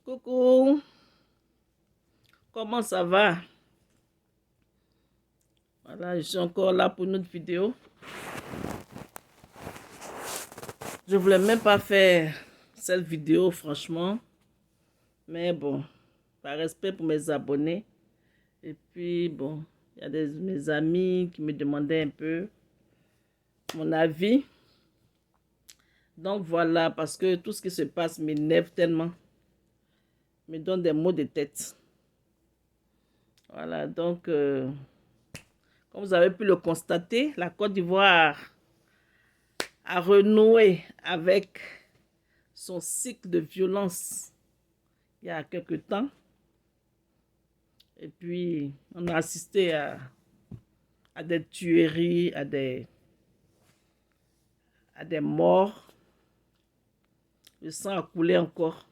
Coucou, comment ça va? Voilà, je suis encore là pour une autre vidéo. Je voulais même pas faire cette vidéo, franchement. Mais bon, par respect pour mes abonnés. Et puis, bon, il y a mes amis qui me demandaient un peu mon avis. Donc voilà, parce que tout ce qui se passe m'énerve tellement. Me donne des maux de tête. Voilà, donc, comme vous avez pu le constater, la Côte d'Ivoire a renoué avec son cycle de violence il y a quelque temps. Et puis, on a assisté à des tueries, à des morts. Le sang a coulé encore.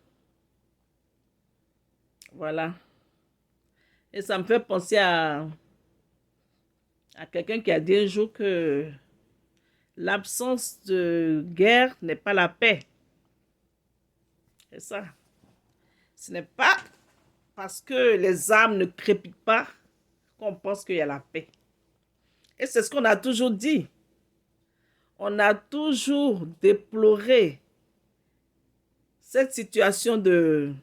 Voilà. Et ça me fait penser à quelqu'un qui a dit un jour que l'absence de guerre n'est pas la paix. C'est ça. Ce n'est pas parce que les armes ne crépitent pas qu'on pense qu'il y a la paix. Et c'est ce qu'on a toujours dit. On a toujours déploré cette situation de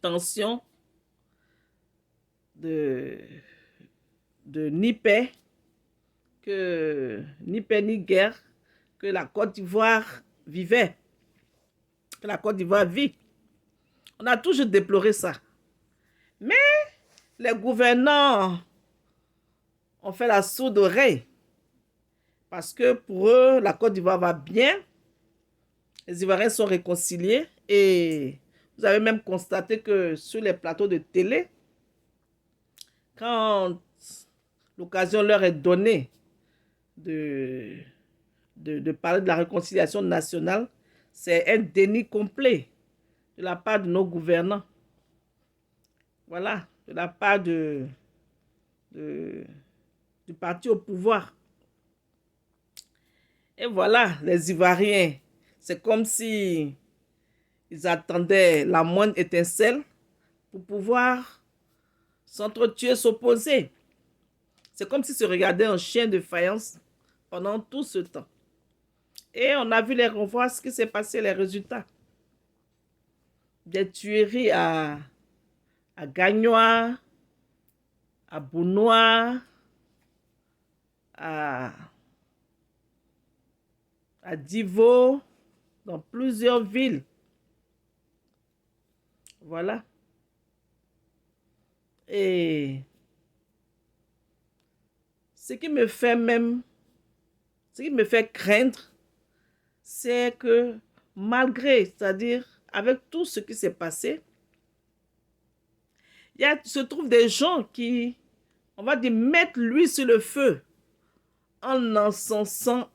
tension, de ni paix, ni paix ni guerre, que la Côte d'Ivoire vivait, que la Côte d'Ivoire vit. On a toujours déploré ça. Mais les gouvernants ont fait la sourde oreille. Parce que pour eux, la Côte d'Ivoire va bien. Les Ivoiriens sont réconciliés. Et vous avez même constaté que sur les plateaux de télé, quand l'occasion leur est donnée de parler de la réconciliation nationale, c'est un déni complet de la part de nos gouvernants. Voilà, de la part du parti au pouvoir. Et voilà, les Ivoiriens, c'est comme si ils attendaient la moindre étincelle pour pouvoir s'entretuer, s'opposer. C'est comme si se regardaient un chien de faïence pendant tout ce temps. Et on a vu les revoir ce qui s'est passé, les résultats. Des tueries à Gagnoa, à Bounois, à Divo, dans plusieurs villes. Voilà. Et ce qui me fait craindre, c'est que malgré, c'est-à-dire avec tout ce qui s'est passé, il se trouve des gens qui, on va dire, mettent l'huile sur le feu en encensant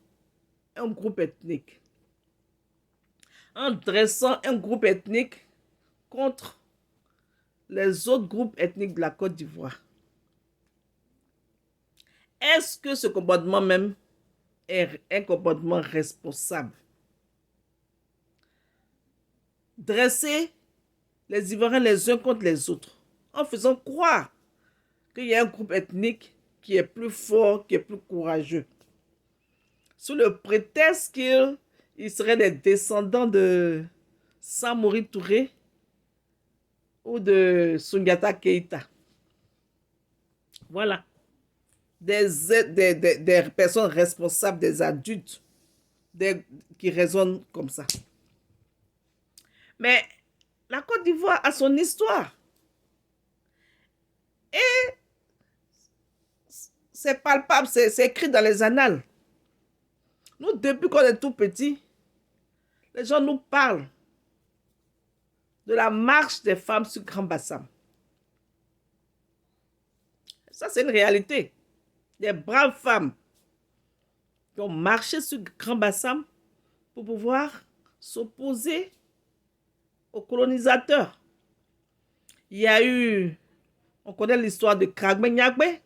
un groupe ethnique, en dressant un groupe ethnique contre les autres groupes ethniques de la Côte d'Ivoire. Est-ce que ce comportement même est un comportement responsable? Dresser les Ivoiriens les uns contre les autres, en faisant croire qu'il y a un groupe ethnique qui est plus fort, qui est plus courageux, sous le prétexte qu'ils seraient des descendants de Samori Touré ou de Sundiata Keïta. Voilà. Des personnes responsables, des adultes qui raisonnent comme ça. Mais la Côte d'Ivoire a son histoire. Et c'est palpable, c'est écrit dans les annales. Nous, depuis qu'on est tout petits, les gens nous parlent de la marche des femmes sur Grand Bassam. Ça, c'est une réalité. Des braves femmes qui ont marché sur Grand Bassam pour pouvoir s'opposer aux colonisateurs. Il y a eu, on connaît l'histoire de Kragbe Nyagbe,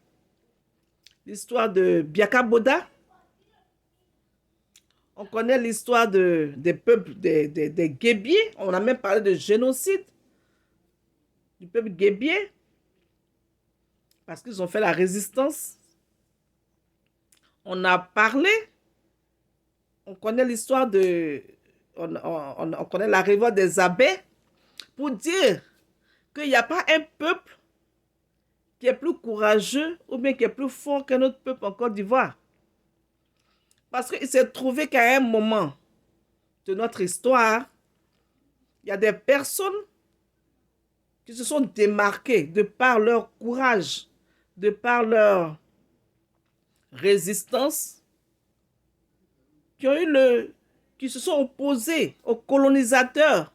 l'histoire de Biaka Boda. On connaît l'histoire des peuples, des Guébiers. On a même parlé de génocide du peuple Guébier parce qu'ils ont fait la résistance. On a parlé, on connaît l'histoire on connaît la révolte des abbés pour dire qu'il n'y a pas un peuple qui est plus courageux ou bien qui est plus fort qu'un autre peuple en Côte d'Ivoire. Parce qu'il s'est trouvé qu'à un moment de notre histoire, il y a des personnes qui se sont démarquées de par leur courage, de par leur résistance, qui se sont opposés aux colonisateurs.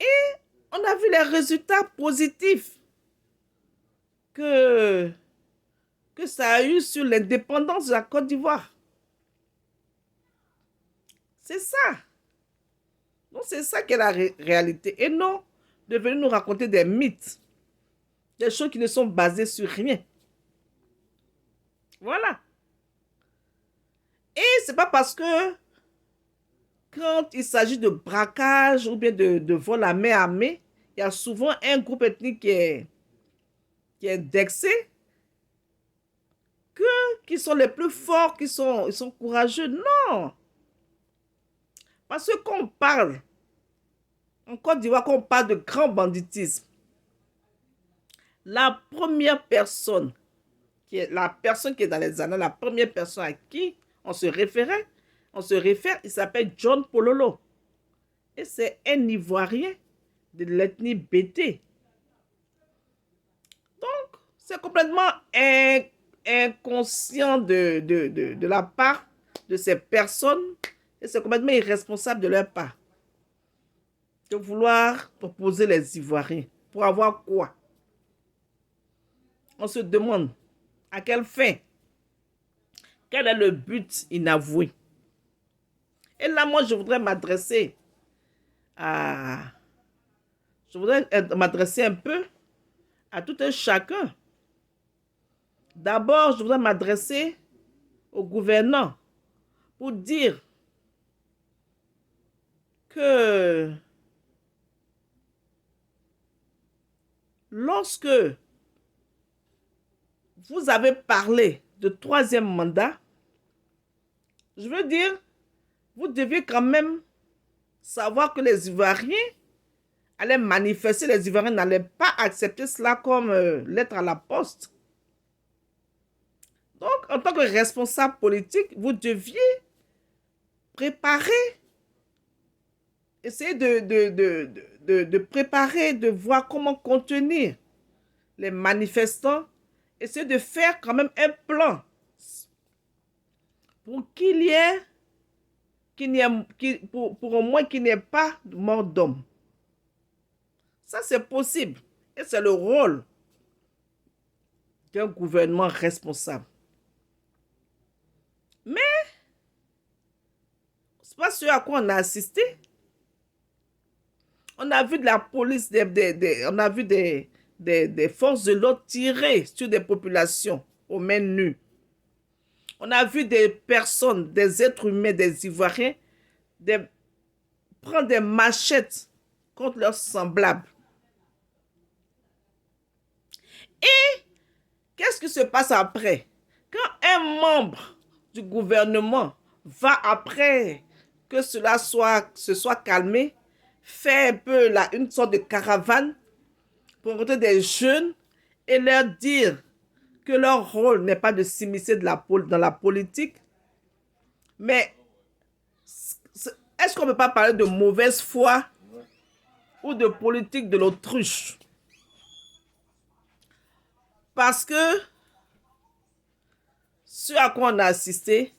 Et on a vu les résultats positifs que ça a eu sur l'indépendance de la Côte d'Ivoire. C'est ça. Donc, c'est ça qui est la réalité. Et non de venir nous raconter des mythes, des choses qui ne sont basées sur rien. Voilà. Et c'est pas parce que quand il s'agit de braquage ou bien de vol à main armée, il y a souvent un groupe ethnique qui est indexé, qui sont les plus forts, ils sont courageux. Non. Parce que quand on parle, en Côte d'Ivoire, quand on parle de grand banditisme, la première personne qui est dans les annales, la première personne à qui on se réfère, il s'appelle John Pololo. Et c'est un Ivoirien de l'ethnie Bété. Donc, c'est complètement inconscient de la part de ces personnes et c'est complètement irresponsable de leur part de vouloir opposer les Ivoiriens. Pour avoir quoi? On se demande à quelle fin? Quel est le but inavoué? Et là, moi, je voudrais m'adresser un peu à tout un chacun. D'abord, je voudrais m'adresser au gouvernant pour dire que lorsque vous avez parlé de troisième mandat, je veux dire, vous deviez quand même savoir que les Ivoiriens allaient manifester, les Ivoiriens n'allaient pas accepter cela comme lettre à la poste. Donc, en tant que responsable politique, vous deviez préparer, essayer de préparer, de voir comment contenir les manifestants, essayer de faire quand même un plan pour pour au moins qu'il n'y ait pas de mort d'homme. Ça, c'est possible. Et c'est le rôle d'un gouvernement responsable. Mais, c'est pas ce à quoi on a assisté. On a vu de la police, on a vu des forces de l'ordre tirer sur des populations aux mains nues. On a vu des personnes, des êtres humains, des Ivoiriens, prendre des machettes contre leurs semblables. Et qu'est-ce qui se passe après? Quand un membre du gouvernement va après que se soit calmé, fait un peu une sorte de caravane pour rencontrer des jeunes et leur dire que leur rôle n'est pas de s'immiscer dans la politique, mais est-ce qu'on ne peut pas parler de mauvaise foi ou de politique de l'autruche? Parce que ce à quoi on a assisté,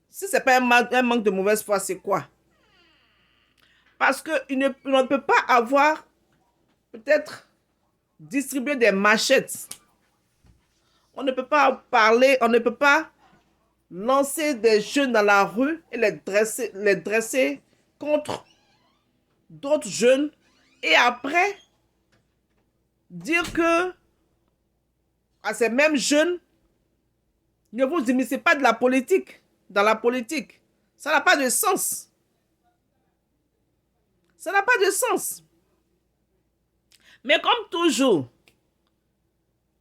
si ce n'est pas un manque de mauvaise foi, c'est quoi? Parce qu'on ne peut pas avoir peut-être distribuer des machettes. On ne peut pas parler, on ne peut pas lancer des jeunes dans la rue et les dresser contre d'autres jeunes et après dire que à ces mêmes jeunes Ne vous immiscez pas de la politique, dans la politique. Ça n'a pas de sens. Ça n'a pas de sens. Mais comme toujours,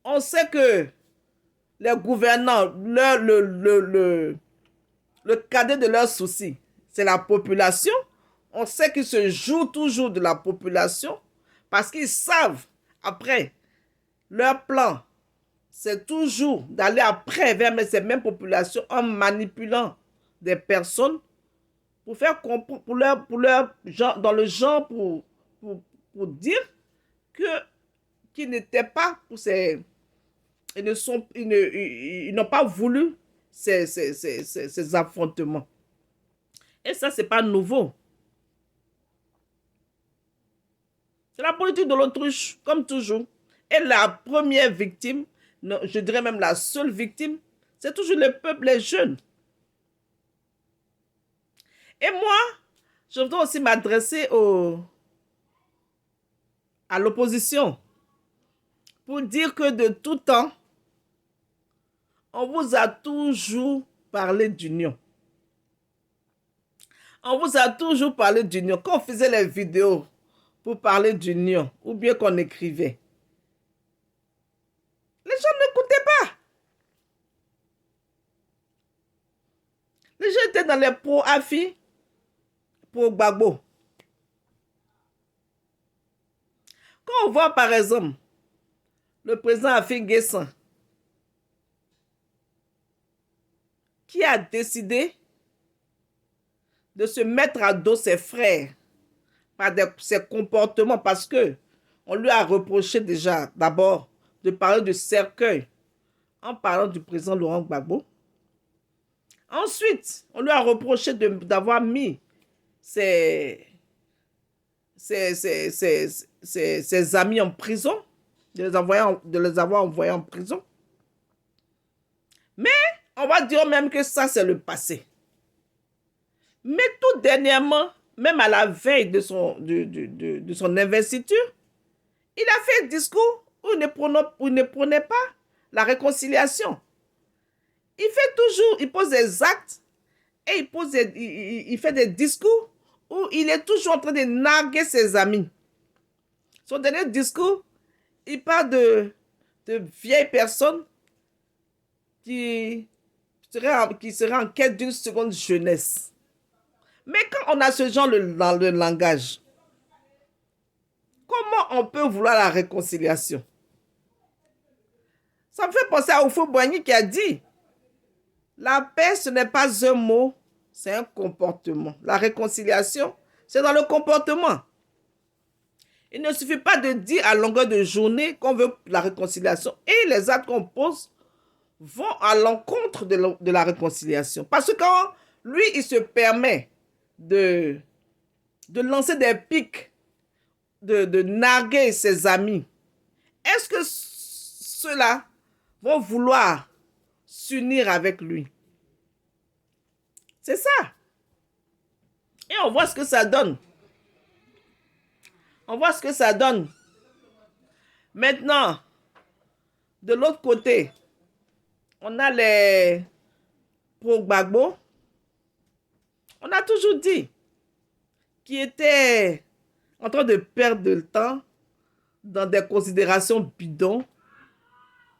on sait que les gouvernants, le cadet de leurs soucis, c'est la population. On sait qu'ils se jouent toujours de la population parce qu'ils savent, après, leur plan, c'est toujours d'aller après vers ces mêmes populations en manipulant des personnes pour faire comprendre, pour leur genre, dans le genre, pour dire que qu'ils n'étaient pas pour ces... Ils n'ont pas voulu ces affrontements. Et ça, c'est pas nouveau. C'est la politique de l'autruche, comme toujours. Et la première victime, je dirais même la seule victime, c'est toujours le peuple, les jeunes. Et moi, je voudrais aussi m'adresser à l'opposition pour dire que de tout temps, on vous a toujours parlé d'union. On vous a toujours parlé d'union. Quand on faisait les vidéos pour parler d'union, ou bien qu'on écrivait, les gens n'écoutaient pas. Les gens étaient dans les pro-Afi, pro-Gbagbo. Quand on voit par exemple le président Afi N'Guessan qui a décidé de se mettre à dos ses frères par ses comportements, parce que on lui a reproché déjà d'abord de parler de cercueil en parlant du président Laurent Gbagbo. Ensuite, on lui a reproché d'avoir mis ses amis en prison, de les avoir envoyés en prison. Mais on va dire même que ça, c'est le passé. Mais tout dernièrement, même à la veille de son investiture, il a fait un discours où il ne prenait pas la réconciliation. Il pose des actes et il fait des discours où il est toujours en train de narguer ses amis. Son dernier discours, il parle de vieilles personnes qui seraient en quête d'une seconde jeunesse. Mais quand on a ce genre dans le langage, comment on peut vouloir la réconciliation? Ça me fait penser à Houphouët-Boigny qui a dit la paix, ce n'est pas un mot, c'est un comportement. La réconciliation, c'est dans le comportement. Il ne suffit pas de dire à longueur de journée qu'on veut la réconciliation et les actes qu'on pose vont à l'encontre de la réconciliation. Parce que quand lui, il se permet de lancer des pics, de narguer ses amis, est-ce que ceux-là vont vouloir s'unir avec lui? C'est ça. Et on voit ce que ça donne. On voit ce que ça donne. Maintenant, de l'autre côté, on a les pro-Gbagbo. On a toujours dit qu'ils étaient en train de perdre le temps dans des considérations bidons,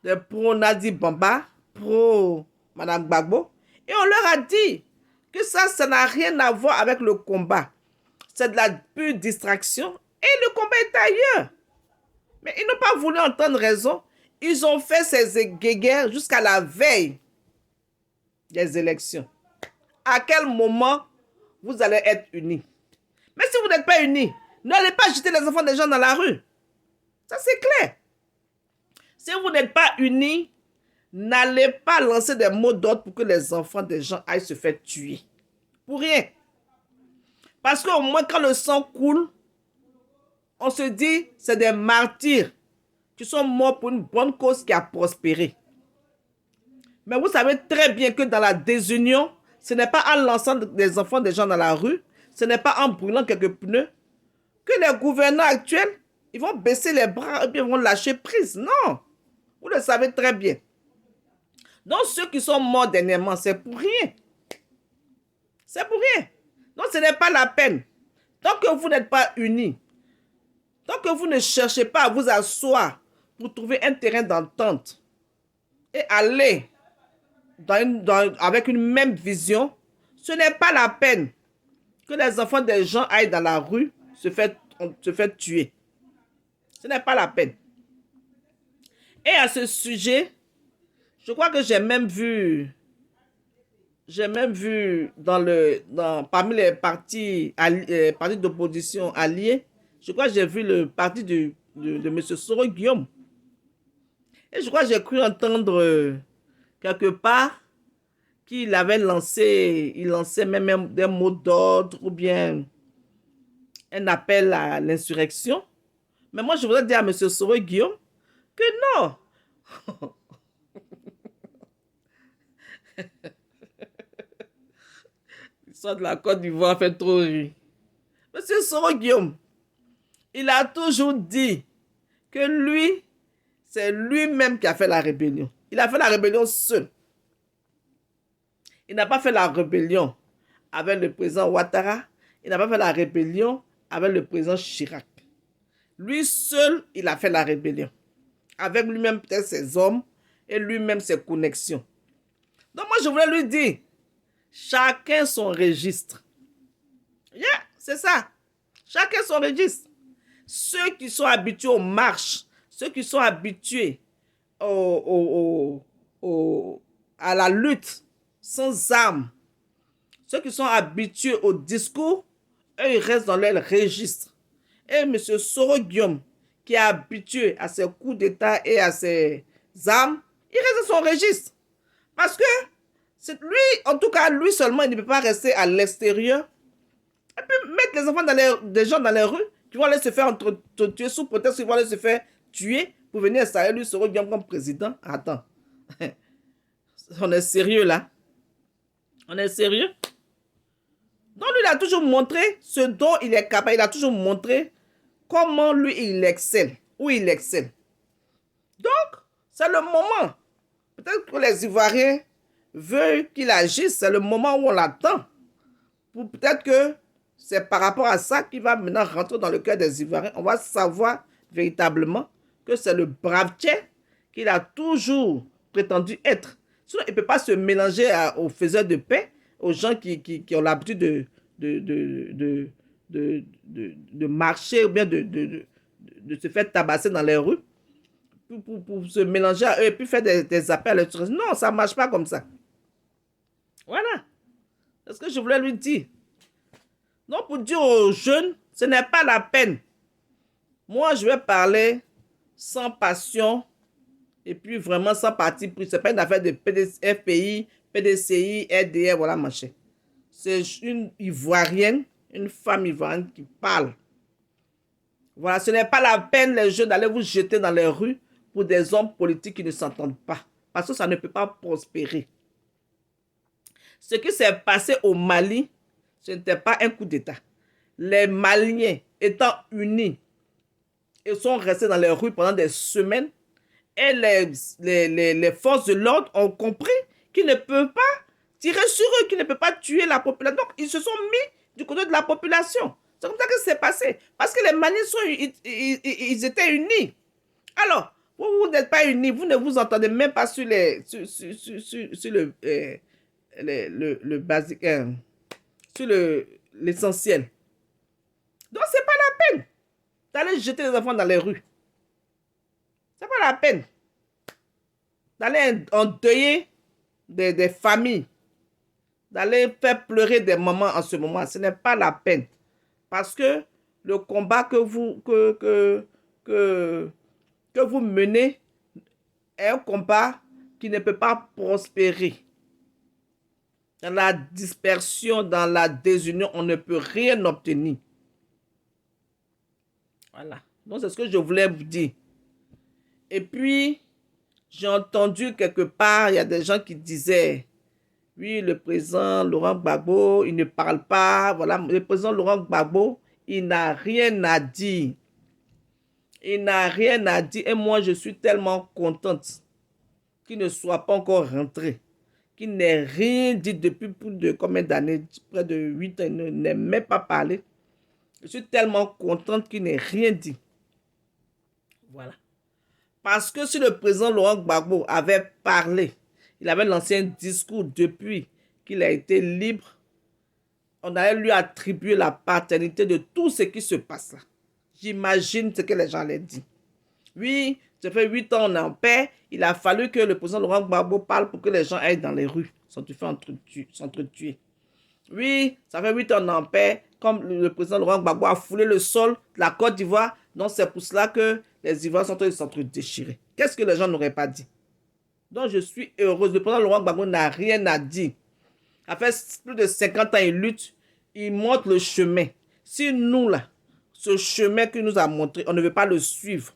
des pro-Nadi Bamba, pro-Madame Gbagbo. Et on leur a dit que ça n'a rien à voir avec le combat. C'est de la pure distraction et le combat est ailleurs. Mais ils n'ont pas voulu entendre raison. Ils ont fait ces guéguerres jusqu'à la veille des élections. À quel moment vous allez être unis? Mais si vous n'êtes pas unis, n'allez pas jeter les enfants des gens dans la rue. Ça, c'est clair. Si vous n'êtes pas unis, n'allez pas lancer des mots d'ordre pour que les enfants des gens aillent se faire tuer. Pour rien. Parce qu'au moins, quand le sang coule, on se dit, c'est des martyrs qui sont morts pour une bonne cause qui a prospéré. Mais vous savez très bien que dans la désunion, ce n'est pas en lançant des enfants des gens dans la rue, ce n'est pas en brûlant quelques pneus, que les gouvernants actuels, ils vont baisser les bras et puis ils vont lâcher prise. Non, vous le savez très bien. Donc, ceux qui sont morts dernièrement, c'est pour rien. C'est pour rien. Donc, ce n'est pas la peine. Tant que vous n'êtes pas unis, tant que vous ne cherchez pas à vous asseoir pour trouver un terrain d'entente et aller avec une même vision, ce n'est pas la peine que les enfants des gens aillent dans la rue se faire tuer. Ce n'est pas la peine. Et à ce sujet, je crois que j'ai même vu parmi les partis d'opposition alliés, je crois que j'ai vu le parti de M. Soro Guillaume. Et je crois que j'ai cru entendre quelque part qu'il lançait même des mots d'ordre ou bien un appel à l'insurrection. Mais moi, je voudrais dire à M. Soro Guillaume que non. L'histoire de la Côte d'Ivoire fait trop rire. M. Soro Guillaume, il a toujours dit que lui, c'est lui-même qui a fait la rébellion. Il a fait la rébellion seul. Il n'a pas fait la rébellion avec le président Ouattara. Il n'a pas fait la rébellion avec le président Chirac. Lui seul, il a fait la rébellion. Avec lui-même peut-être ses hommes et lui-même ses connexions. Donc moi, je voulais lui dire, chacun son registre. Yeah, c'est ça. Chacun son registre. Ceux qui sont habitués aux marches, ceux qui sont habitués à la lutte sans armes, ceux qui sont habitués au discours, eux, ils restent dans leur registre. Et M. Soro Guillaume, qui est habitué à ses coups d'État et à ses armes, il reste dans son registre. Parce que c'est lui, en tout cas, lui seulement, il ne peut pas rester à l'extérieur et puis mettre les enfants des gens dans les rues qui vont aller se faire tuer sous prétexte qu'ils vont aller se faire tuer pour venir installer lui Soro Guillaume comme président. Attends. On est sérieux là? On est sérieux? Donc lui, il a toujours montré ce dont il est capable. Il a toujours montré comment lui, il excelle. Où il excelle. Donc, c'est le moment. Peut-être que les Ivoiriens veulent qu'il agisse. C'est le moment où on l'attend. Peut-être que c'est par rapport à ça qu'il va maintenant rentrer dans le cœur des Ivoiriens. On va savoir véritablement que c'est le brave Tchè qu'il a toujours prétendu être. Sinon, il ne peut pas se mélanger aux faiseurs de paix, aux gens qui ont l'habitude de marcher ou bien de se faire tabasser dans les rues pour se mélanger à eux et puis faire des appels à l'autorité. Non, ça ne marche pas comme ça. Voilà. C'est ce que je voulais lui dire. Donc, pour dire aux jeunes, ce n'est pas la peine. Moi, je vais parler sans passion et puis vraiment sans parti pris. Ce n'est pas une affaire de FPI, PDCI, RDR, voilà, machin. C'est une Ivoirienne, une femme ivoirienne qui parle. Voilà, ce n'est pas la peine, les jeunes, d'aller vous jeter dans les rues pour des hommes politiques qui ne s'entendent pas. Parce que ça ne peut pas prospérer. Ce qui s'est passé au Mali, ce n'était pas un coup d'État. Les Maliens étant unis, ils sont restés dans les rues pendant des semaines et les forces de l'ordre ont compris qu'ils ne peuvent pas tirer sur eux, qu'ils ne peuvent pas tuer la population. Donc, ils se sont mis du côté de la population. C'est comme ça que c'est passé. Parce que les Maliens, ils étaient unis. Alors, vous n'êtes pas unis, vous ne vous entendez même pas sur le basique, sur l'essentiel. Donc, c'est pas la peine d'aller jeter les enfants dans les rues. C'est pas la peine d'aller endeuiller des familles, d'aller faire pleurer des mamans en ce moment. Ce n'est pas la peine. Parce que le combat que vous menez est un combat qui ne peut pas prospérer. Dans la dispersion, dans la désunion, on ne peut rien obtenir. Voilà. Donc, c'est ce que je voulais vous dire. Et puis, j'ai entendu quelque part, il y a des gens qui disaient, oui, le président Laurent Gbagbo, il ne parle pas. Voilà, le président Laurent Gbagbo, il n'a rien à dire. Il n'a rien à dire. Et moi, je suis tellement contente qui ne soit pas encore rentré, qui n'ait rien dit depuis plus de combien d'années, près de 8 ans, il n'ait même pas parlé. Je suis tellement contente qu'il n'ait rien dit. Voilà. Parce que si le président Laurent Gbagbo avait parlé, il avait lancé un discours depuis qu'il a été libre, on allait lui attribuer la paternité de tout ce qui se passe là. J'imagine ce que les gens allaient dire. Oui, ça fait 8 ans on est en paix. Il a fallu que le président Laurent Gbagbo parle pour que les gens aillent dans les rues, s'entretuer. Oui, ça fait 8 ans on est en paix. Comme le président Laurent Gbagbo a foulé le sol de la Côte d'Ivoire, donc c'est pour cela que les Ivoiriens sont en train de s'entre-déchirer. Qu'est-ce que les gens n'auraient pas dit? Donc je suis heureuse. Le président Laurent Gbagbo n'a rien à dire. Ça fait plus de 50 ans il lutte. Il montre le chemin. Si nous, là, ce chemin qu'il nous a montré, on ne veut pas le suivre,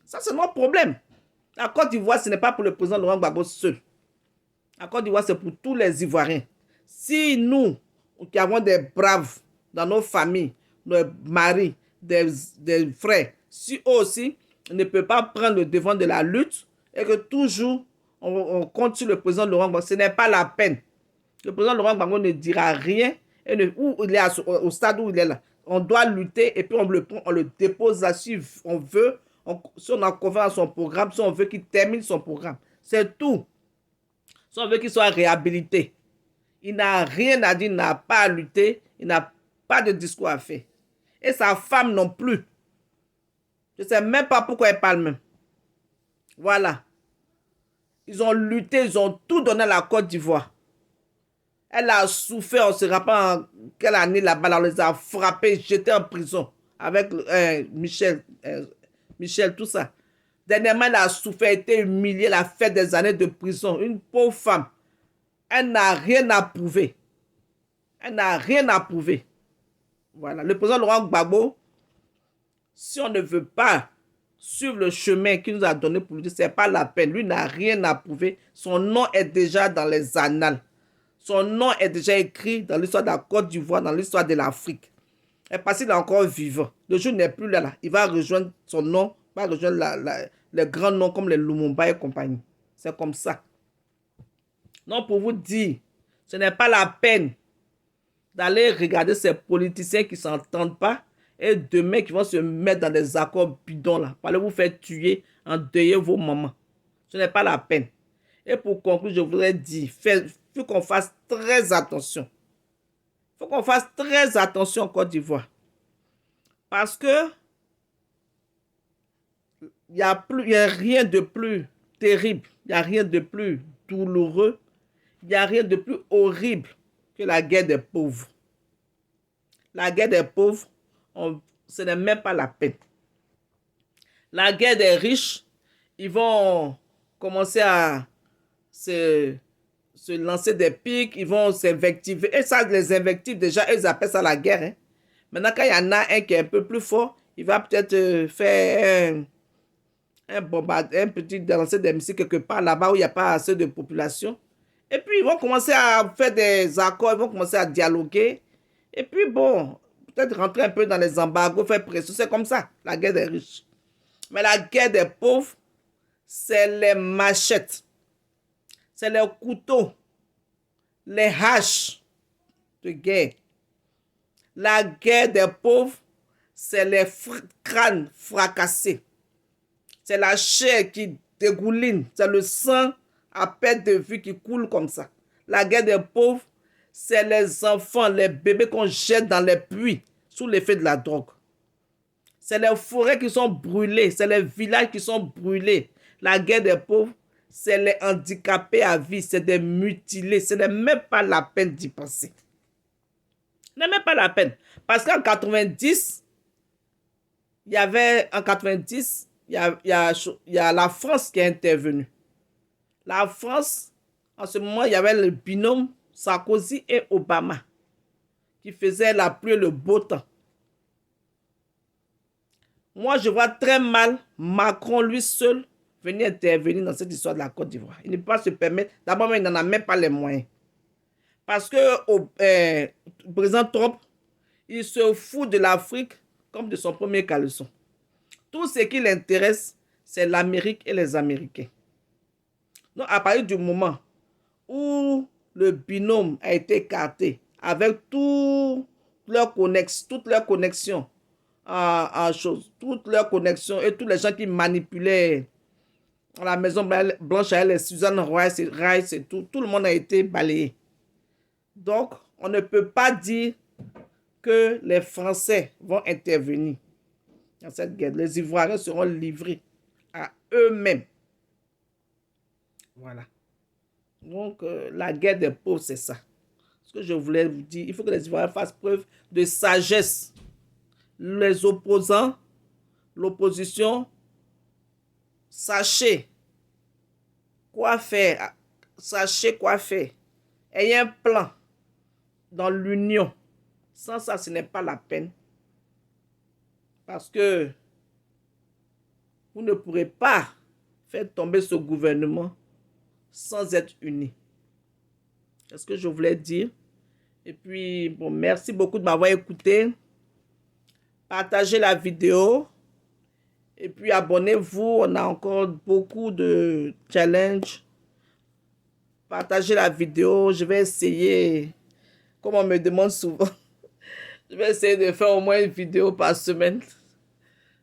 ça, c'est notre problème. La Côte d'Ivoire, ce n'est pas pour le président Laurent Gbagbo seul. La Côte d'Ivoire, c'est pour tous les Ivoiriens. Si nous, qui avons des braves dans nos familles, nos maris, des frères, si eux aussi ne peuvent pas prendre le devant de la lutte et que toujours on compte sur le président Laurent Gbagbo, ce n'est pas la peine. Le président Laurent Gbagbo ne dira rien et où il est au stade où il est là. On doit lutter et puis on le prend, on le dépose là si on veut. Si on a confiance à son programme, si on veut qu'il termine son programme. C'est tout. Si on veut qu'il soit réhabilité. Il n'a rien à dire, il n'a pas à lutter, il n'a pas de discours à faire. Et sa femme non plus. Je ne sais même pas pourquoi elle parle même. Voilà. Ils ont lutté, ils ont tout donné à la Côte d'Ivoire. Elle a souffert, on se rappelle en quelle année là-bas, on les a frappés, jetés en prison avec Michel, tout ça. Dernièrement, elle a souffert, été humiliée, elle a fait des années de prison. Une pauvre femme. Elle n'a rien à prouver. Elle n'a rien à prouver. Voilà. Le président Laurent Gbagbo, si on ne veut pas suivre le chemin qu'il nous a donné pour lui dire, ce n'est pas la peine. Lui n'a rien à prouver. Son nom est déjà dans les annales. Son nom est déjà écrit dans l'histoire de la Côte d'Ivoire, dans l'histoire de l'Afrique. Et parce qu'il est encore vivant. Le jour n'est plus là. Il va rejoindre son nom, il va rejoindre les grands noms comme les Lumumba et compagnie. C'est comme ça. Non, pour vous dire, ce n'est pas la peine d'aller regarder ces politiciens qui ne s'entendent pas et demain qui vont se mettre dans des accords bidons là, pour aller vous faire tuer, endeuiller vos mamans. Ce n'est pas la peine. Et pour conclure, je voudrais dire, il faut qu'on fasse très attention. Il faut qu'on fasse très attention en Côte d'Ivoire. Parce que il n'y a rien de plus terrible, il n'y a rien de plus douloureux, il n'y a rien de plus horrible que la guerre des pauvres. La guerre des pauvres, ce n'est même pas la peine. La guerre des riches, ils vont commencer à se lancer des pics, ils vont s'invectiver. Et ça, les invectives, déjà, ils appellent ça la guerre. Hein. Maintenant, quand il y en a un qui est un peu plus fort, il va peut-être faire un petit lancer des missiles quelque part là-bas où il n'y a pas assez de population. Et puis, ils vont commencer à faire des accords, ils vont commencer à dialoguer. Et puis, bon, peut-être rentrer un peu dans les embargos, faire pression. C'est comme ça, la guerre des riches. Mais la guerre des pauvres, c'est les machettes. C'est les couteaux, les haches de guerre. La guerre des pauvres, c'est les crânes fracassés. C'est la chair qui dégouline. C'est le sang à perte de vue qui coule comme ça. La guerre des pauvres, c'est les enfants, les bébés qu'on jette dans les puits sous l'effet de la drogue. C'est les forêts qui sont brûlées. C'est les villages qui sont brûlés. La guerre des pauvres, c'est les handicapés à vie. C'est des mutilés. Ce n'est même pas la peine d'y penser. Ce n'est même pas la peine. Parce qu'en 90, il y a la France qui est intervenue. La France, en ce moment, il y avait le binôme Sarkozy et Obama qui faisaient la pluie et le beau temps. Moi, je vois très mal Macron, lui seul, venir intervenir dans cette histoire de la Côte d'Ivoire. Il ne peut pas se permettre. D'abord, il n'en a même pas les moyens. Parce que le président Trump, il se fout de l'Afrique comme de son premier caleçon. Tout ce qui l'intéresse, c'est l'Amérique et les Américains. Donc, à partir du moment où le binôme a été écarté avec toutes leurs connexions en choses, toutes leurs connexions et tous les gens qui manipulaient la Maison Blanche avec les Susan Rice et tout le monde a été balayé. Donc, on ne peut pas dire que les Français vont intervenir dans cette guerre. Les Ivoiriens seront livrés à eux-mêmes. Voilà. Donc, la guerre des pauvres, c'est ça. Ce que je voulais vous dire, il faut que les Ivoiriens fassent preuve de sagesse. Les opposants, l'opposition, sachez quoi faire. Sachez quoi faire. Ayez un plan dans l'union. Sans ça, ce n'est pas la peine. Parce que vous ne pourrez pas faire tomber ce gouvernement sans être unis. C'est ce que je voulais dire. Et puis, bon, merci beaucoup de m'avoir écouté. Partagez la vidéo. Et puis, abonnez-vous. On a encore beaucoup de challenges. Partagez la vidéo. Je vais essayer, comme on me demande souvent, je vais essayer de faire au moins une vidéo par semaine.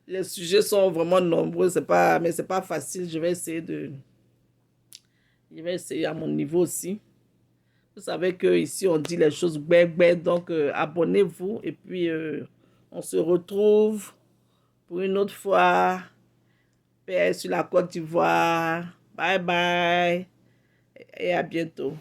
Les sujets sont vraiment nombreux, mais c'est pas facile. Je vais essayer à mon niveau aussi. Vous savez que ici on dit les choses bête, donc abonnez-vous et puis on se retrouve pour une autre fois. Paix sur la Côte d'Ivoire. Bye bye et à bientôt.